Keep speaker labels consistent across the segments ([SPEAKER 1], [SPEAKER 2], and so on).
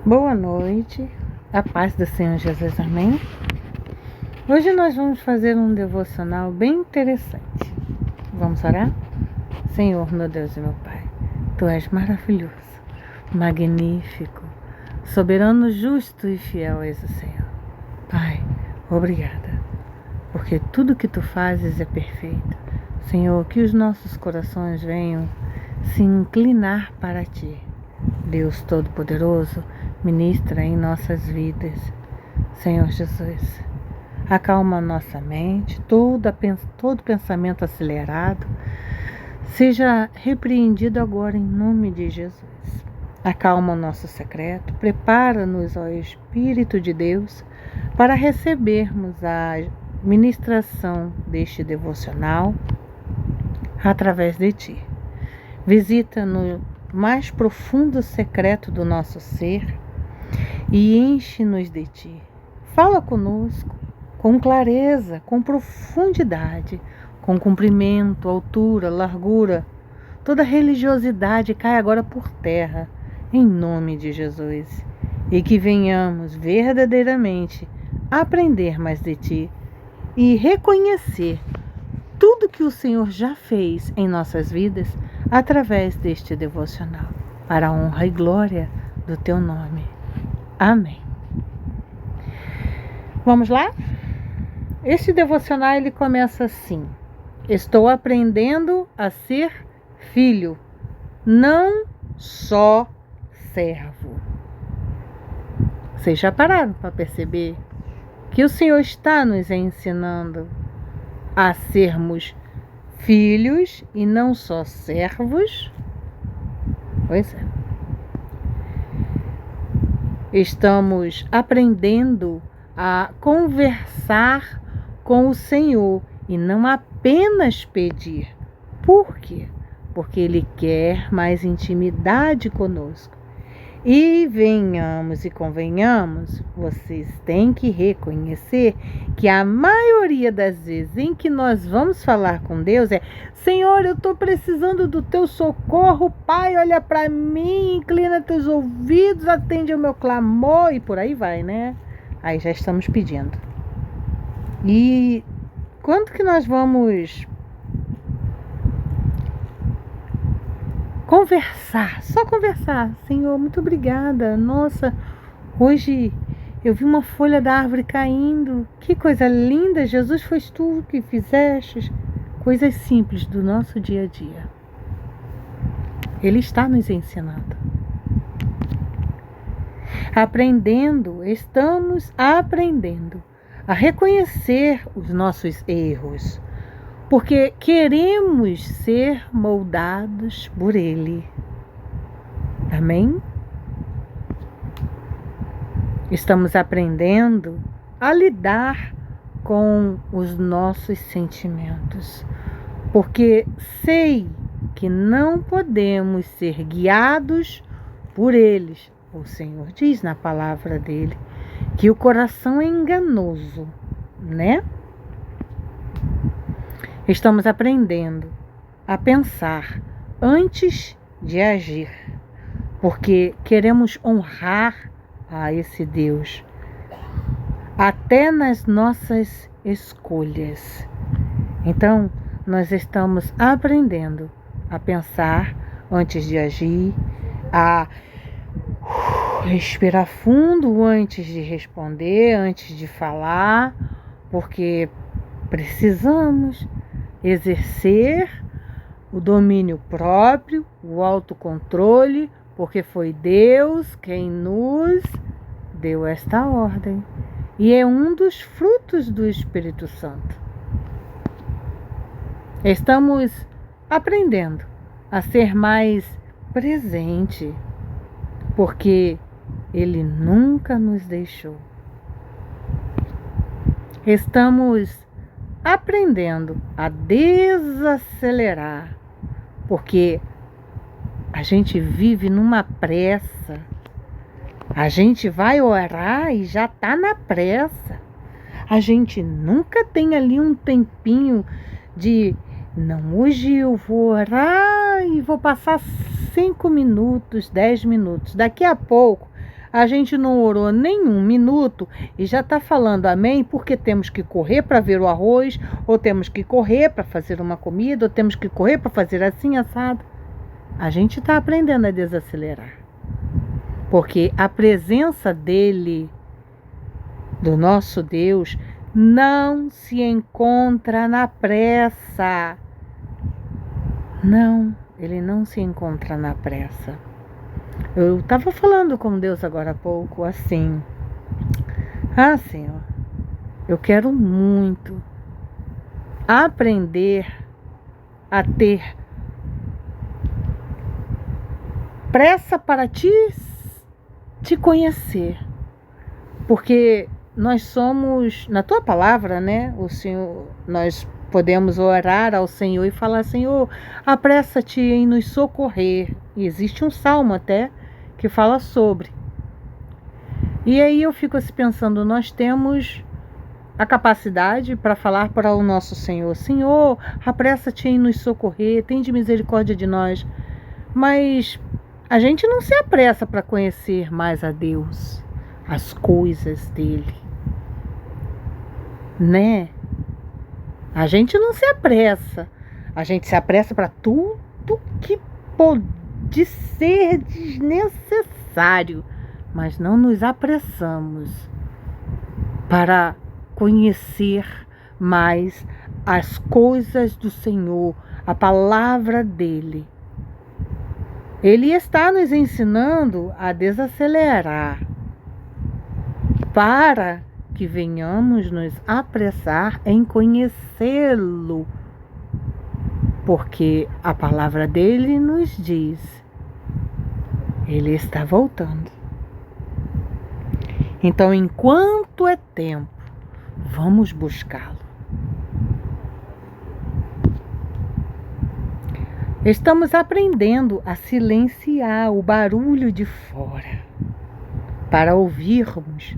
[SPEAKER 1] Boa noite, a paz do Senhor Jesus, amém? Hoje nós vamos fazer um devocional bem interessante. Vamos orar? Senhor, meu Deus e meu Pai, Tu és maravilhoso, magnífico, soberano, justo e fiel és o Senhor. Pai, obrigada, porque tudo que Tu fazes é perfeito. Senhor, que os nossos corações venham se inclinar para Ti. Deus Todo-Poderoso, ministra em nossas vidas. Senhor Jesus, acalma nossa mente, todo pensamento acelerado seja repreendido agora em nome de Jesus. Acalma o nosso secreto, prepara-nos, ó Espírito de Deus, para recebermos a ministração deste devocional através de Ti. Visita no mais profundo secreto do nosso ser e enche-nos de Ti. Fala conosco com clareza, com profundidade, com comprimento, altura, largura. Toda religiosidade cai agora por terra, em nome de Jesus. E que venhamos verdadeiramente aprender mais de Ti e reconhecer tudo que o Senhor já fez em nossas vidas através deste devocional, para a honra e glória do Teu nome. Amém. Vamos lá? Este devocional ele começa assim: estou aprendendo a ser filho, não só servo. Vocês já pararam para perceber que o Senhor está nos ensinando a sermos filhos e não só servos? Pois é. Estamos aprendendo a conversar com o Senhor e não apenas pedir. Por quê? Porque Ele quer mais intimidade conosco. E venhamos e convenhamos, vocês têm que reconhecer que a maioria das vezes em que nós vamos falar com Deus é: Senhor, eu estou precisando do Teu socorro, Pai, olha para mim, inclina Teus ouvidos, atende ao meu clamor, e por aí vai, né? Aí já estamos pedindo. E quando que nós vamos conversar, só conversar? Senhor, muito obrigada. Nossa, hoje eu vi uma folha da árvore caindo. Que coisa linda, Jesus, foi Tu que fizeste. Coisas simples do nosso dia a dia. Ele está nos ensinando. Estamos aprendendo a reconhecer os nossos erros, porque queremos ser moldados por Ele. Amém? Estamos aprendendo a lidar com os nossos sentimentos, porque sei que não podemos ser guiados por eles. O Senhor diz na palavra dele que o coração é enganoso, né? Estamos aprendendo a pensar antes de agir, porque queremos honrar a esse Deus, até nas nossas escolhas. Então, nós estamos aprendendo a pensar antes de agir, a respirar fundo antes de responder, antes de falar, porque precisamos exercer o domínio próprio, o autocontrole, porque foi Deus quem nos deu esta ordem. E é um dos frutos do Espírito Santo. Estamos aprendendo a ser mais presente, porque Ele nunca nos deixou. Estamos aprendendo a desacelerar, porque a gente vive numa pressa. A gente vai orar e já está na pressa. A gente nunca tem ali um tempinho de: não, hoje eu vou orar e vou passar 5 minutos, 10 minutos. Daqui a pouco A gente não orou nem 1 minuto e já está falando amém porque temos que correr para ver o arroz, ou temos que correr para fazer uma comida, ou temos que correr para fazer assim, assado. A gente está aprendendo a desacelerar. Porque a presença dele, do nosso Deus, não se encontra na pressa. Não, ele não se encontra na pressa. Eu estava falando com Deus agora há pouco, assim. Senhor, eu quero muito aprender a ter pressa para te conhecer. Porque nós somos, na tua palavra, né? O Senhor, nós podemos orar ao Senhor e falar: Senhor, apressa-te em nos socorrer. E existe um salmo até que fala sobre. E aí eu fico assim pensando, nós temos a capacidade para falar para o nosso Senhor: Senhor, apressa-te em nos socorrer, tende misericórdia de nós. Mas a gente não se apressa para conhecer mais a Deus, as coisas dele, né? A gente não se apressa. A gente se apressa para tudo que pode ser desnecessário, mas não nos apressamos para conhecer mais as coisas do Senhor, a palavra dele. Ele está nos ensinando a desacelerar para que venhamos nos apressar em conhecê-lo, porque a palavra dele nos diz: ele está voltando. Então, enquanto é tempo, vamos buscá-lo. Estamos aprendendo a silenciar o barulho de fora para ouvirmos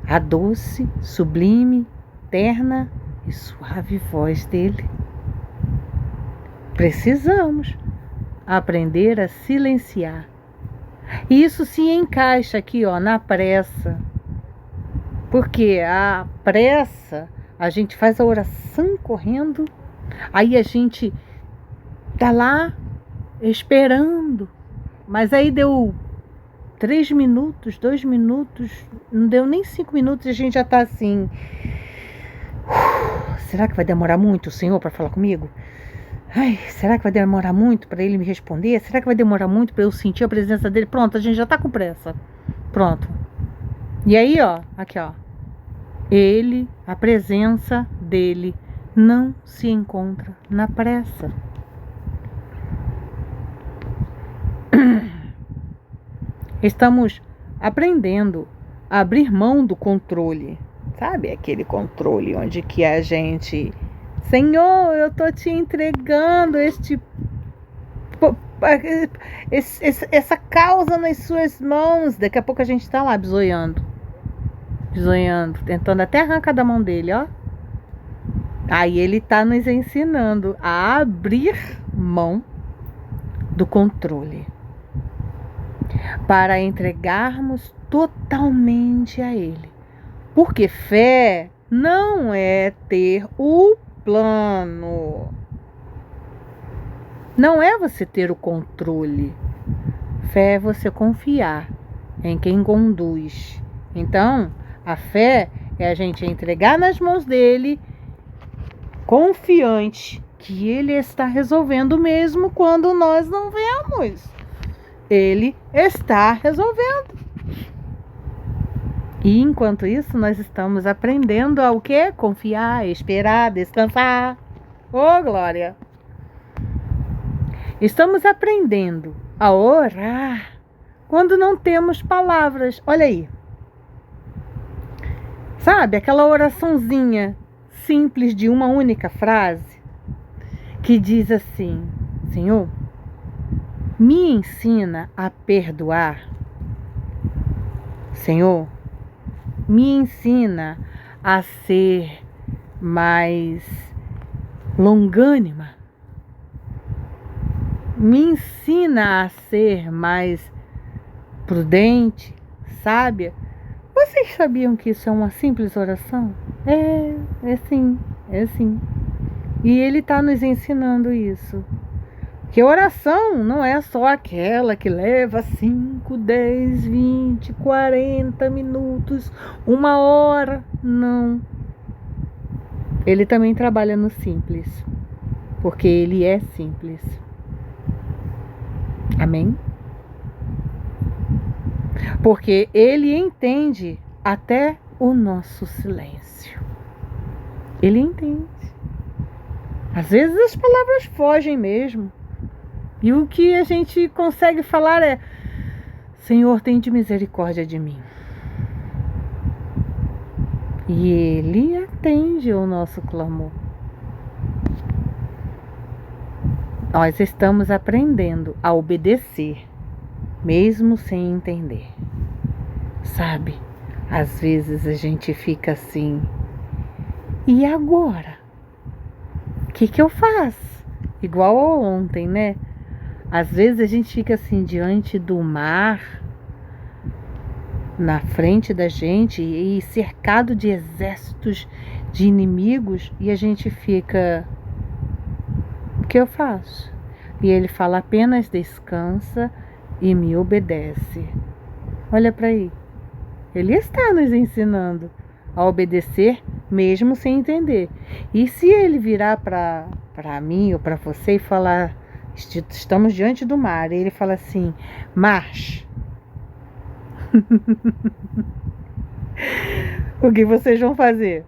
[SPEAKER 1] a doce, sublime, terna e suave voz dele. Precisamos aprender a silenciar. E isso se encaixa aqui, na pressa. Porque a pressa, a gente faz a oração correndo, aí a gente tá lá esperando, mas aí deu 3 minutos, 2 minutos, não deu nem 5 minutos e a gente já tá assim: será que vai demorar muito o Senhor para falar comigo? Será que vai demorar muito para ele me responder? Será que vai demorar muito para eu sentir a presença dele? Pronto, a gente já tá com pressa. Pronto. E aí, aqui, ele, a presença dele não se encontra na pressa. Estamos aprendendo a abrir mão do controle. Sabe aquele controle onde que a gente: Senhor, eu tô te entregando essa causa nas suas mãos. Daqui a pouco a gente tá lá bisoiando, tentando até arrancar da mão dele, Aí ele tá nos ensinando a abrir mão do controle para entregarmos totalmente a ele. Porque fé não é ter o plano. Não é você ter o controle. Fé é você confiar em quem conduz. Então, a fé é a gente entregar nas mãos dele, confiante que ele está resolvendo mesmo quando nós não vemos. Ele está resolvendo. E enquanto isso, nós estamos aprendendo a o quê? Confiar, esperar, descansar. Glória! Estamos aprendendo a orar quando não temos palavras. Olha aí. Sabe, aquela oraçãozinha simples de uma única frase que diz assim: Senhor, me ensina a perdoar. Senhor, me ensina a ser mais longânima. Me ensina a ser mais prudente, sábia. Vocês sabiam que isso é uma simples oração? É sim, é sim. E ele está nos ensinando isso. Que oração não é só aquela que leva 5, 10, 20, 40 minutos, 1 hora. Não. Ele também trabalha no simples. Porque ele é simples. Amém? Porque ele entende até o nosso silêncio. Ele entende. Às vezes as palavras fogem mesmo. E o que a gente consegue falar é: Senhor, tende misericórdia de mim. E Ele atende o nosso clamor. Nós estamos aprendendo a obedecer, mesmo sem entender. Sabe, às vezes a gente fica assim: e agora? O que eu faço? Igual ontem, né? Às vezes a gente fica assim diante do mar, na frente da gente e cercado de exércitos de inimigos, e a gente fica: o que eu faço? E ele fala: apenas descansa e me obedece. Olha para aí. Ele está nos ensinando a obedecer mesmo sem entender. E se ele virar para mim ou para você e falar: estamos diante do mar, e ele fala assim: marche. O que vocês vão fazer?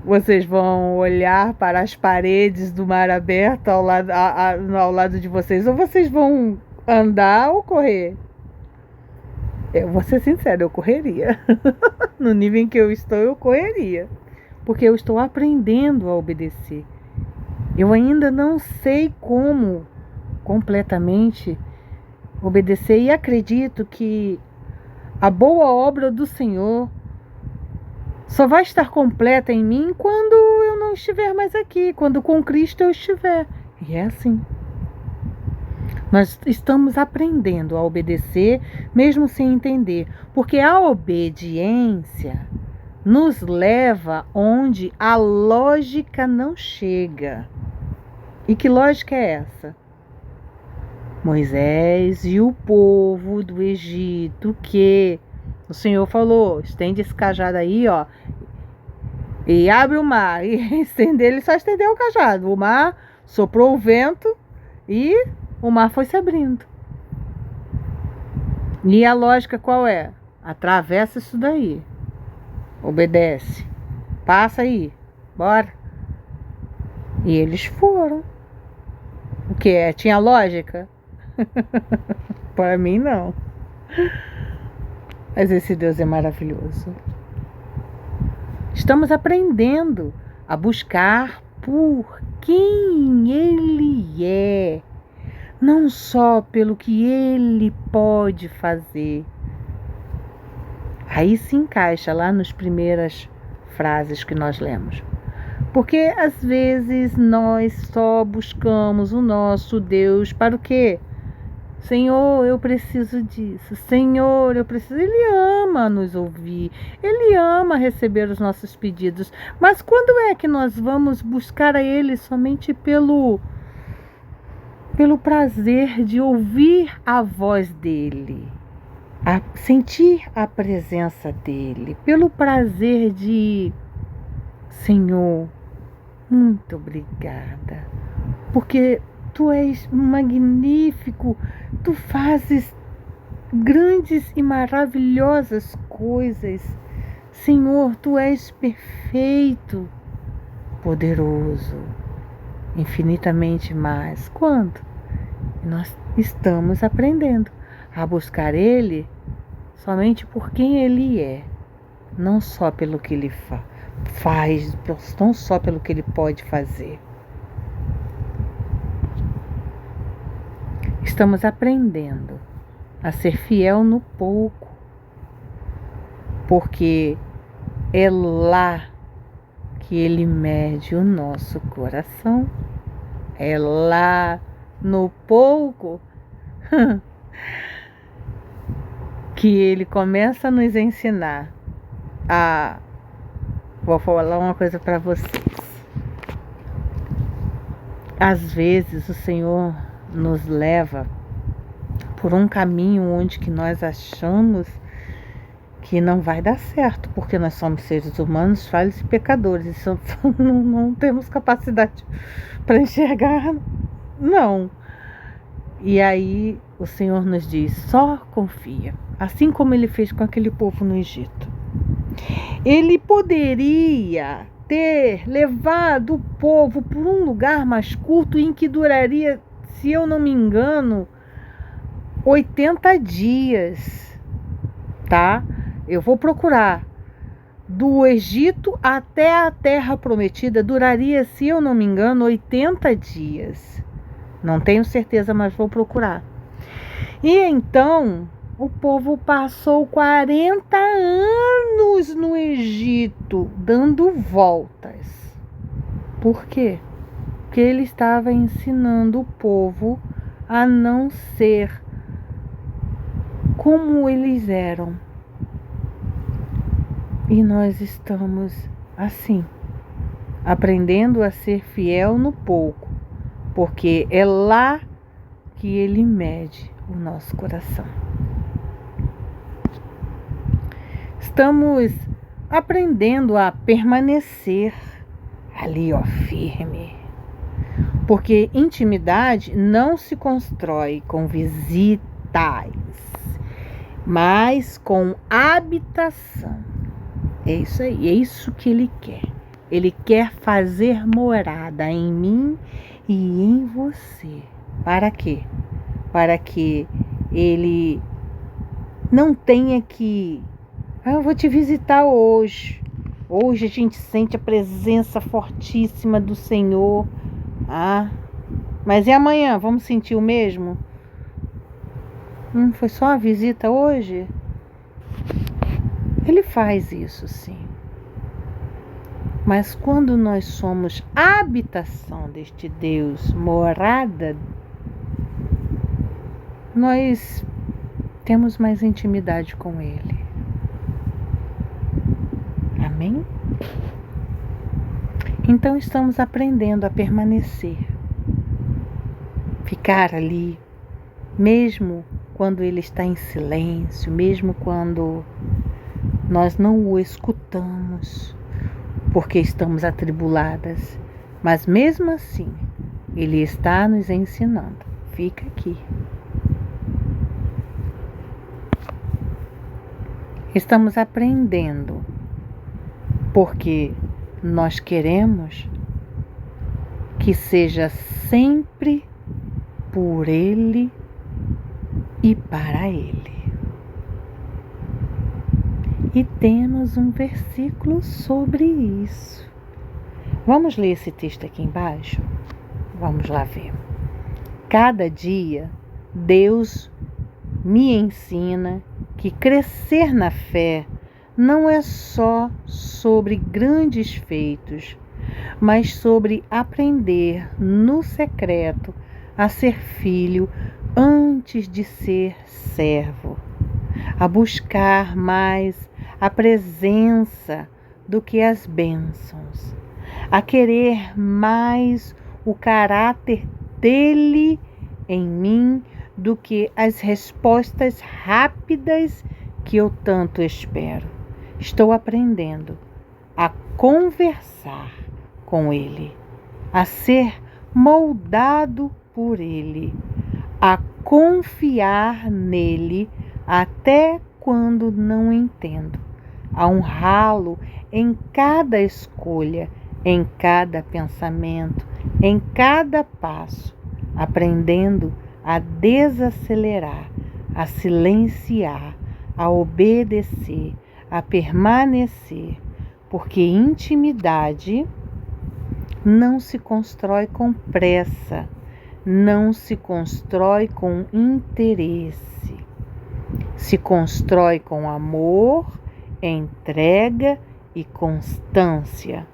[SPEAKER 1] Vocês vão olhar para as paredes do mar aberto ao lado de vocês, ou vocês vão andar ou correr? Eu vou ser sincera, eu correria. No nível em que eu estou, eu correria. Porque eu estou aprendendo a obedecer. Eu ainda não sei como completamente obedecer, e acredito que a boa obra do Senhor só vai estar completa em mim quando eu não estiver mais aqui, quando com Cristo eu estiver. E é assim. Nós estamos aprendendo a obedecer, mesmo sem entender, porque a obediência nos leva onde a lógica não chega. E que lógica é essa? Moisés e o povo do Egito, que o Senhor falou: estende esse cajado aí, ó, e abre o mar. E ele só estendeu o cajado. O mar soprou o vento e o mar foi se abrindo. E a lógica qual é? Atravessa isso daí. Obedece. Passa aí. Bora. E eles foram. O que é? Tinha lógica? Para mim, não. Mas esse Deus é maravilhoso. Estamos aprendendo a buscar por quem Ele é, não só pelo que Ele pode fazer. Aí se encaixa lá nas primeiras frases que nós lemos. Porque às vezes nós só buscamos o nosso Deus para o quê? Senhor, eu preciso disso. Senhor, eu preciso. Ele ama nos ouvir. Ele ama receber os nossos pedidos. Mas quando é que nós vamos buscar a Ele somente pelo prazer de ouvir a voz dEle, a sentir a presença dEle, pelo prazer de: Senhor, muito obrigada, porque Tu és magnífico, Tu fazes grandes e maravilhosas coisas. Senhor, Tu és perfeito, poderoso, infinitamente mais. Quando nós estamos aprendendo a buscar Ele somente por quem Ele é, não só pelo que Ele faz, não só pelo que Ele pode fazer. Estamos aprendendo a ser fiel no pouco, porque é lá que Ele mede o nosso coração. É lá no pouco que Ele começa a nos ensinar a... Vou falar uma coisa para vocês. Às vezes o Senhor nos leva por um caminho onde que nós achamos que não vai dar certo, porque nós somos seres humanos, falhos e pecadores, e não temos capacidade para enxergar, não. E aí o Senhor nos diz, só confia, assim como Ele fez com aquele povo no Egito. Ele poderia ter levado o povo por um lugar mais curto, em que duraria, se eu não me engano, 80 dias, tá? Eu vou procurar. Do Egito até a Terra Prometida duraria, se eu não me engano, 80 dias. Não tenho certeza, mas vou procurar. E então, o povo passou 40 anos no Egito, dando voltas. Por quê? Porque Ele estava ensinando o povo a não ser como eles eram. E nós estamos assim, aprendendo a ser fiel no pouco, porque é lá que Ele mede o nosso coração. Estamos aprendendo a permanecer ali, firme. Porque intimidade não se constrói com visitas, mas com habitação. É isso aí, é isso que Ele quer. Ele quer fazer morada em mim e em você. Para quê? Para que Ele não tenha que... eu vou te visitar hoje. Hoje a gente sente a presença fortíssima do Senhor. Mas e amanhã? Vamos sentir o mesmo? Foi só uma visita hoje? Ele faz isso, sim. Mas quando nós somos habitação deste Deus, morada, nós temos mais intimidade com Ele. Amém? Então estamos aprendendo a permanecer. Ficar ali, mesmo quando Ele está em silêncio, mesmo quando nós não o escutamos, porque estamos atribuladas, mas mesmo assim, Ele está nos ensinando. Fica aqui. Estamos aprendendo, porque nós queremos que seja sempre por Ele e para Ele. E temos um versículo sobre isso. Vamos ler esse texto aqui embaixo? Vamos lá ver. Cada dia, Deus me ensina que crescer na fé não é só sobre grandes feitos, mas sobre aprender no secreto a ser filho antes de ser servo, a buscar mais a presença do que as bênçãos, a querer mais o caráter dele em mim do que as respostas rápidas que eu tanto espero. Estou aprendendo a conversar com Ele, a ser moldado por Ele, a confiar nele até quando não entendo, a honrá-lo em cada escolha, em cada pensamento, em cada passo, aprendendo a desacelerar, a silenciar, a obedecer, a permanecer, porque intimidade não se constrói com pressa, não se constrói com interesse, se constrói com amor, entrega e constância.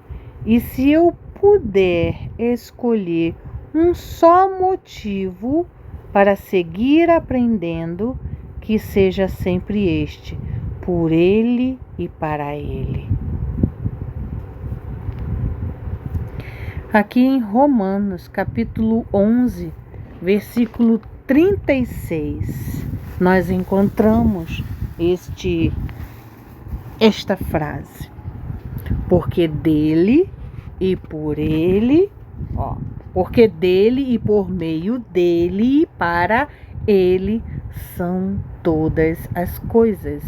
[SPEAKER 1] E se eu puder escolher um só motivo para seguir aprendendo, que seja sempre este, por Ele e para Ele. Aqui em Romanos, capítulo 11, versículo 36, nós encontramos esta frase. Porque dele e por ele, porque dele e por meio dele e para ele são todas as coisas.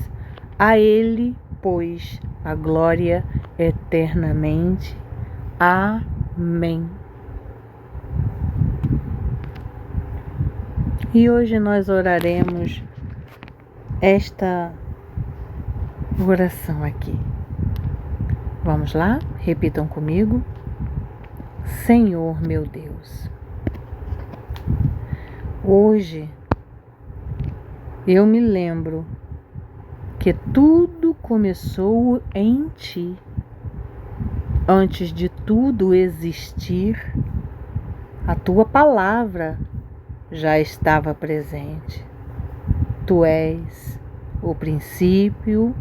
[SPEAKER 1] A ele, pois, a glória eternamente. Amém. E hoje nós oraremos esta oração aqui. Vamos lá? Repitam comigo. Senhor meu Deus, hoje eu me lembro que tudo começou em Ti. Antes de tudo existir, a Tua palavra já estava presente. Tu és o princípio,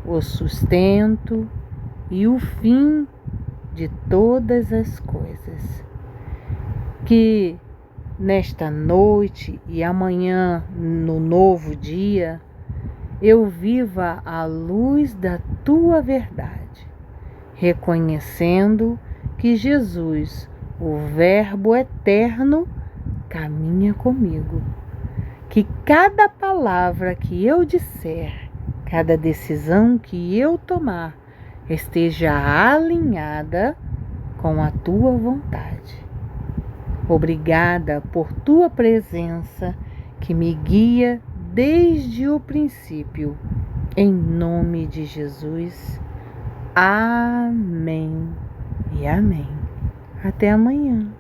[SPEAKER 1] o sustento e o fim de todas as coisas. Que nesta noite e amanhã, no novo dia, eu viva à luz da Tua verdade, reconhecendo que Jesus, o Verbo eterno, caminha comigo. Que cada palavra que eu disser, cada decisão que eu tomar, esteja alinhada com a Tua vontade. Obrigada por Tua presença que me guia desde o princípio. Em nome de Jesus. Amém e amém. Até amanhã.